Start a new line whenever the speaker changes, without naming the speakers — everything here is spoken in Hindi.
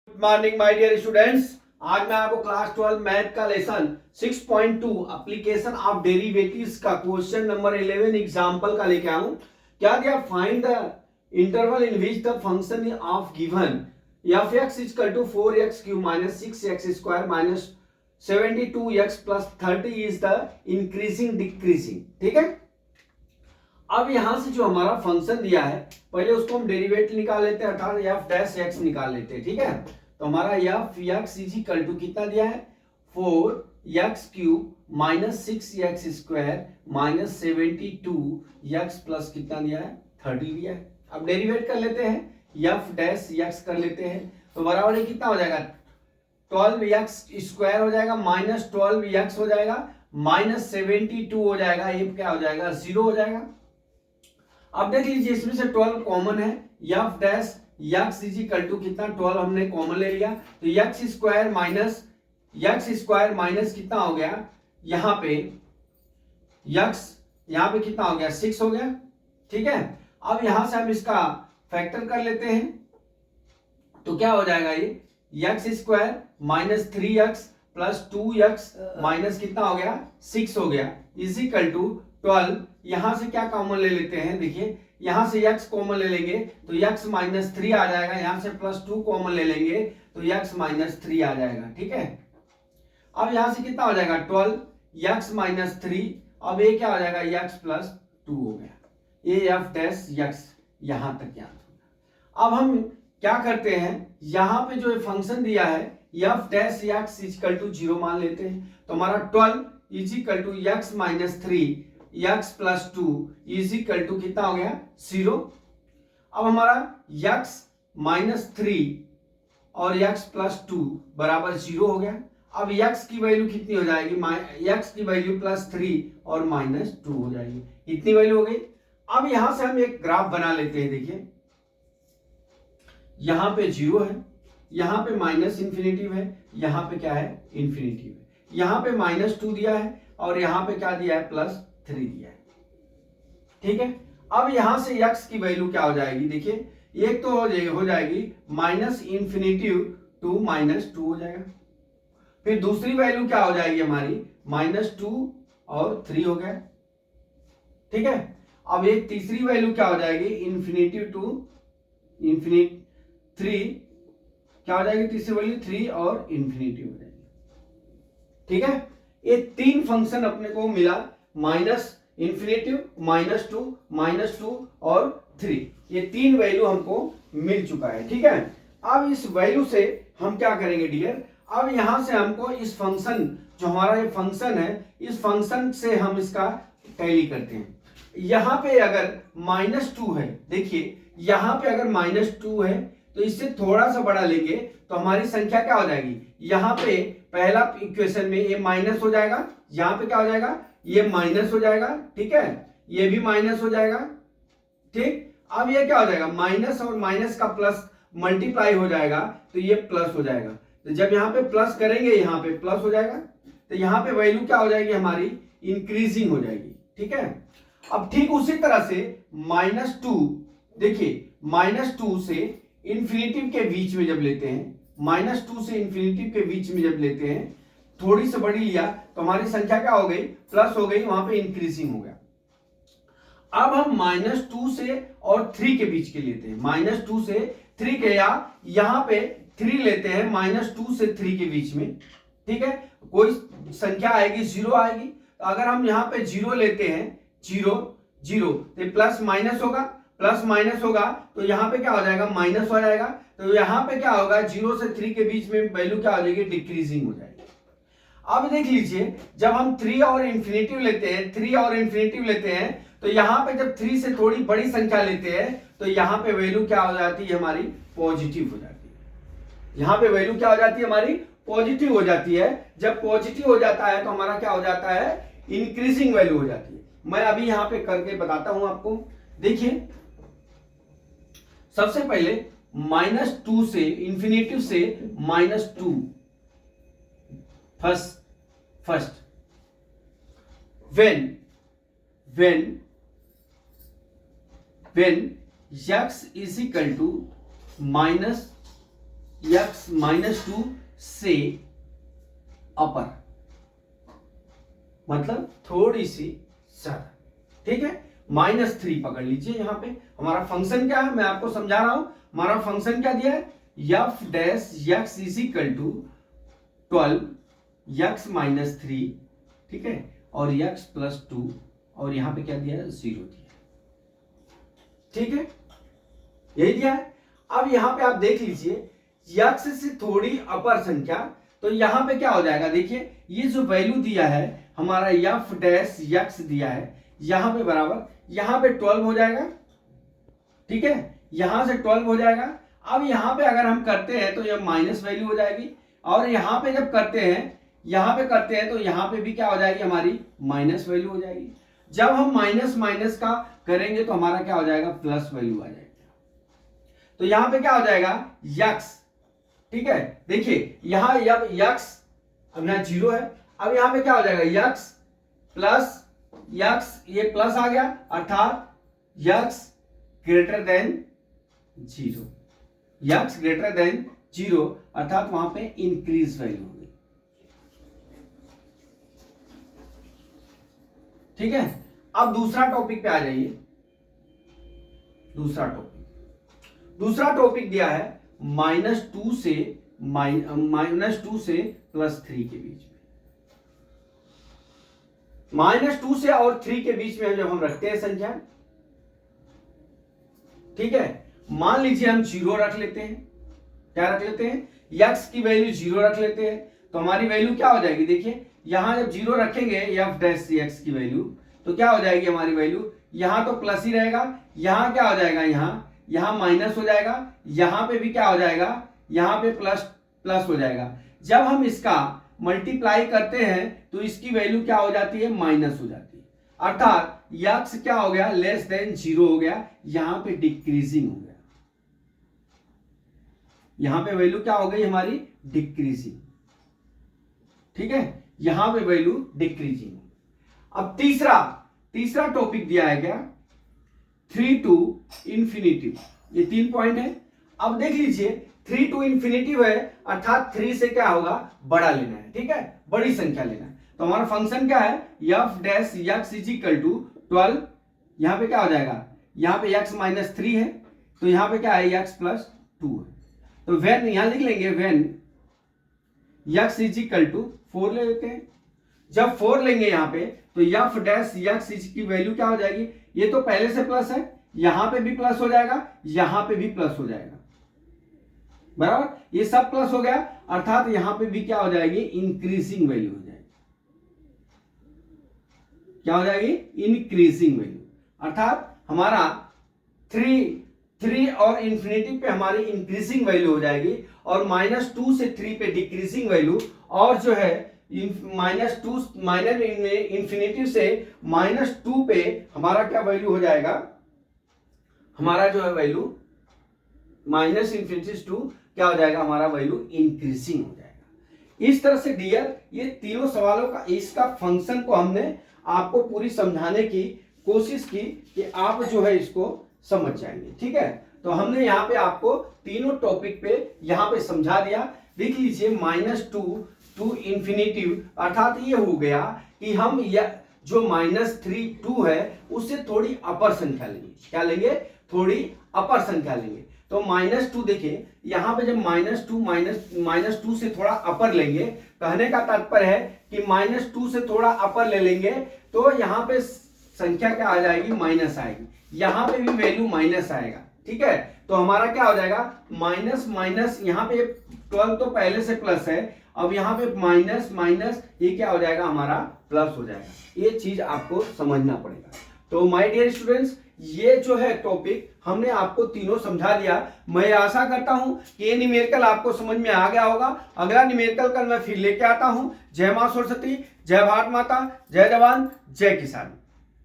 Good morning my dear students. आज मैं आपको क्लास 12 मैथ का लेसन 6.2 एप्लीकेशन ऑफ डेरिवेटिव्स का क्वेश्चन नंबर 11 एग्जांपल का लेके आया हूं। क्या दिया? Find the interval in which the function of given f x = 4x cube - 6x square - 72x + 30 is the increasing decreasing. ठीक है, अब यहां से जो हमारा फंक्शन दिया है पहले उसको हम डेरिवेटिव निकाल लेते हैं, अर्थात एफ डैश एक्स निकाल लेते हैं। ठीक है, तो हमारा f x is equal to कितना दिया है? 4x cube - 6x square - 72x plus कितना दिया है? 30 दिया है। अब डेरिवेट कर लेते हैं, एफ डैश एक्स कर लेते हैं, तो बराबर है कितना हो जाएगा? 12x स्क्वायर हो जाएगा माइनस 12x हो जाएगा माइनस 72 हो जाएगा, ये क्या हो जाएगा? 0 हो जाएगा। अब देख लीजिए इसमें से 12 कॉमन है, f dash x is equal to कितना? 12 हमने कॉमन ले लिया, तो एक्स स्क्वायर माइनस कितना हो गया? यहाँ पे यहाँ पे कितना हो गया? 6 हो गया। ठीक है, अब यहां से हम इसका फैक्टर कर लेते हैं, तो क्या हो जाएगा? ये x square minus 3x plus 2x minus कितना हो गया? 6 हो गया, इज इक्वल टू 12। यहां से क्या कॉमन ले लेते हैं? देखिए यहां से x कॉमन ले लेंगे तो x माइनस 3 आ जाएगा, यहां से प्लस 2 कॉमन ले लेंगे तो x माइनस 3 आ जाएगा। ठीक है, अब यहां से कितना हो जाएगा? 12 x माइनस 3, अब ये क्या हो जाएगा? x प्लस 2 हो गया। ये एफ डैश x यहां तक याद होगा। अब हम क्या करते हैं, यहां पे जो फंक्शन दिया है f dash x equal to 0 मान लेते हैं, तो हमारा 12 is equal to x minus 3 x plus 2 is equal to कितना हो गया? 0। अब हमारा x माइनस 3 और x प्लस 2 बराबर 0 हो गया। अब x की वैल्यू कितनी हो जाएगी? x की वैल्यू प्लस 3 और माइनस 2 हो जाएगी, इतनी वैल्यू हो गई। अब यहां से हम एक ग्राफ बना लेते हैं। देखिए यहां पे 0 है, यहां पे माइनस इंफिनिटिव है, यहां पे क्या है? इंफिनिटिव है। यहां पे माइनस 2 दिया है और यहां पे क्या दिया है? प्लस 3 दिया है। ठीक है, अब यहां से x की वैल्यू क्या हो जाएगी? देखिए एक तो हो जाएगी माइनस इंफिनिटिव टू माइनस 2 हो जाएगा, फिर दूसरी वैल्यू क्या हो जाएगी हमारी? माइनस 2 और 3 हो गया। ठीक है, अब एक तीसरी वैल्यू क्या हो जाएगी? इंफिनिटिव टू इंफिनिट 3 क्या हो जाएगी? तीसरी वैल्यू 3 और इंफिनिटिव हो जाएगी। ठीक है, ये तीन फंक्शन अपने को मिला, माइनस इंफिनिटिव माइनस टू और 3, ये तीन वैल्यू हमको मिल चुका है। ठीक है, अब इस वैल्यू से हम क्या करेंगे डियर? अब यहां से हमको इस फंक्शन, जो हमारा ये फंक्शन है, इस फंक्शन से हम इसका टैली करते हैं। यहां पे अगर -2 है, देखिए यहां पे अगर -2 है तो इससे थोड़ा सा बड़ा लेंगे तो हमारी संख्या क्या हो जाएगी? यहां पे पहला इक्वेशन में ये माइनस हो जाएगा, यहां पे क्या हो जाएगा? ये माइनस हो जाएगा। ठीक है, ये भी माइनस हो जाएगा। ठीक, अब ये क्या हो जाएगा? माइनस और माइनस का प्लस मल्टीप्लाई हो जाएगा तो ये प्लस हो जाएगा, तो जब यहां पे प्लस करेंगे यहाँ पे प्लस हो जाएगा, तो यहां पे वैल्यू क्या हो जाएगी हमारी? इंक्रीजिंग हो जाएगी। ठीक है, अब ठीक उसी तरह से -2, देखिए -2 से इंफिनिटिव के बीच में जब लेते हैं, -2 से इंफिनिटिव के बीच में जब लेते हैं, थोड़ी सी बड़ी लिया तो हमारी संख्या क्या हो गई? प्लस हो गई, वहां पे इंक्रीजिंग हो गया। अब हम -2 से और 3 के बीच के लेते हैं, -2 से 3 के, या यहां पे 3 लेते हैं -2 से 3 के बीच में। ठीक है, कोई संख्या आएगी 0 आएगी, तो अगर हम यहां पे 0 लेते हैं, 0 तो प्लस माइनस होगा, प्लस माइनस होगा तो यहां पे क्या हो जाएगा? माइनस हो जाएगा, तो यहां पे क्या होगा? 0 से 3 के बीच में वैल्यू क्या हो जाएगी? डिक्रीजिंग हो जाएगी। अब देख लीजिए जब हम 3 और इंफिनिटिव लेते हैं, तो यहां पे जब 3 से थोड़ी बड़ी संख्या लेते हैं तो यहां पे वैल्यू क्या हो जाती है हमारी? पॉजिटिव हो जाती है। यहां पे वैल्यू क्या हो जाती है हमारी? पॉजिटिव हो जाती है। जब पॉजिटिव हो जाता है तो हमारा क्या हो जाता है? इंक्रीजिंग वैल्यू हो जाती है। मैं अभी यहां पे करके बताता हूं आपको। देखिए सबसे पहले -2 से इंफिनिटिव से -2, first when x is equal to x -2 से अपर, मतलब थोड़ी सी ज्यादा, ठीक है। -3 पकड़ लीजिए। यहां पे हमारा फंक्शन क्या है, मैं आपको समझा रहा हूं। हमारा फंक्शन क्या दिया है, f dash x is equal to 12 x -3, ठीक है, और x +2, और यहां पे क्या दिया है, 0 दिया है, ठीक है, यही दिया है। अब यहां पे आप देख लीजिए x से थोड़ी अपर संख्या, तो यहां पे क्या हो जाएगा, देखिए ये जो वैल्यू दिया है हमारा f डैश x दिया है, यहां पे बराबर, यहां पे 12 हो जाएगा, ठीक है, यहां से 12 हो जाएगा। अब यहां पे अगर हम करते हैं तो ये माइनस वैल्यू हो जाएगी, और यहां पे जब करते हैं तो यहां पे भी क्या हो जाएगी, हमारी माइनस वैल्यू हो जाएगी। जब हम माइनस माइनस का करेंगे तो हमारा क्या हो जाएगा, प्लस वैल्यू आ जाएगी। तो यहां पे क्या हो जाएगा, x, ठीक है, देखिए यहां अब x अब यहां 0 है, अब यहां पे क्या हो जाएगा, x प्लस x, ये प्लस आ गया, अर्थात x greater than 0, x greater than 0, अर्थात वहां पे इंक्रीज वैल्यू होगी, ठीक है। अब दूसरा टॉपिक पे आ जाइए। दूसरा टॉपिक दिया है -2 से +3 के बीच में। -2 से और 3 के बीच में जब हम रखते हैं संख्या, ठीक है, मान लीजिए हम 0 रख लेते हैं, क्या रख लेते हैं, x की वैल्यू 0 रख लेते हैं, तो हमारी वैल्यू क्या हो जाएगी, देखिए यहां जब 0 रखेंगे f डैश x की वैल्यू, तो क्या हो जाएगी हमारी वैल्यू, यहां तो प्लस ही रहेगा, यहां क्या हो जाएगा, यहां माइनस हो जाएगा, यहां पे भी क्या हो जाएगा, यहां पे प्लस हो जाएगा। जब हम इसका मल्टीप्लाई करते हैं तो इसकी वैल्यू क्या हो जाती है, माइनस हो जाती है, अर्थात x क्या हो गया, लेस देन 0 हो गया, यहां पे डिक्रीजिंग हो गया, यहां पे वैल्यू क्या हो गई हमारी, डिक्रीजिंग, ठीक है, यहां पे वैल्यू डिक्रीजिंग। अब तीसरा टॉपिक दिया है क्या, 3 to इंफिनिटी, ये 3 पॉइंट है। अब देख लीजिए 3 to इंफिनिटी है, अर्थात 3 से क्या होगा, बड़ा लेना है, ठीक है, बड़ी संख्या लेना है। तो हमारा फंक्शन क्या है, f dash x is equal to 12, यहां पे क्या हो जाएगा, यहां पे x -3 है, तो यहां पे क्या है, x +2 है, तो व्हेन यहां लिख लेंगे, when x is equal to 4 ले लेते हैं। जब 4 लेंगे यहां पे, तो f डैश x की वैल्यू क्या हो जाएगी, ये तो पहले से प्लस है, यहां पे भी प्लस हो जाएगा, यहां पे भी प्लस हो जाएगा, बराबर, ये सब प्लस हो गया, अर्थात यहां पे भी क्या हो जाएगी, इंक्रीजिंग वैल्यू हो जाएगी, क्या हो जाएगी, इंक्रीजिंग वैल्यू, अर्थात हमारा 3 और इंफिनिटी पे हमारी इंक्रीजिंग वैल्यू हो जाएगी, और -2 से 3 पे डिक्रीजिंग वैल्यू, और जो है इंफिनिटी से -2 पे हमारा क्या वैल्यू हो जाएगा, हमारा जो है वैल्यू -इंफिनिटी से 2 क्या हो जाएगा, हमारा वैल्यू इंक्रीजिंग हो जाएगा। इस तरह से डियर ये तीनों सवालों का इसका फंक्शन को हमने आपको पूरी समझाने की कोशिश की कि आप जो है इसको समझ जाएंगे, ठीक है। तो हमने यहाँ पे आपको तीनों टॉपिक पे यहाँ पे समझा दिया। देख लीजिए -2 टू इंफिनिटी, अर्थात ये हो गया कि हम जो -2 है उससे थोड़ी अपर संख्या लेंगे, क्या लेंगे, थोड़ी अपर संख्या लेंगे। तो -2 देखिए यहां पे जब -2 से थोड़ा अपर लेंगे, कहने का तात्पर्य है कि -2 से थोड़ा अपर ले लेंगे तो यहां पे संख्या क्या आ जाएगी, माइनस आएगी, यहां पे भी वैल्यू माइनस आएगा, ठीक है। तो हमारा क्या हो जाएगा, माइनस माइनस, यहां पे 12 तो पहले से प्लस है, अब यहां पे माइनस माइनस, ये क्या हो जाएगा, हमारा प्लस हो जाएगा। ये चीज आपको समझना पड़ेगा। तो माय डियर स्टूडेंट्स, ये जो है टॉपिक हमने आपको तीनों समझा दिया। मैं आशा करता हूं कि ये न्यूमेरिकल आपको समझ में आ गया होगा। अगला न्यूमेरिकल कल मैं फिर लेके आता हूं। जय मां सरस्वती, जय भारत माता, जय जवान, जय किसान।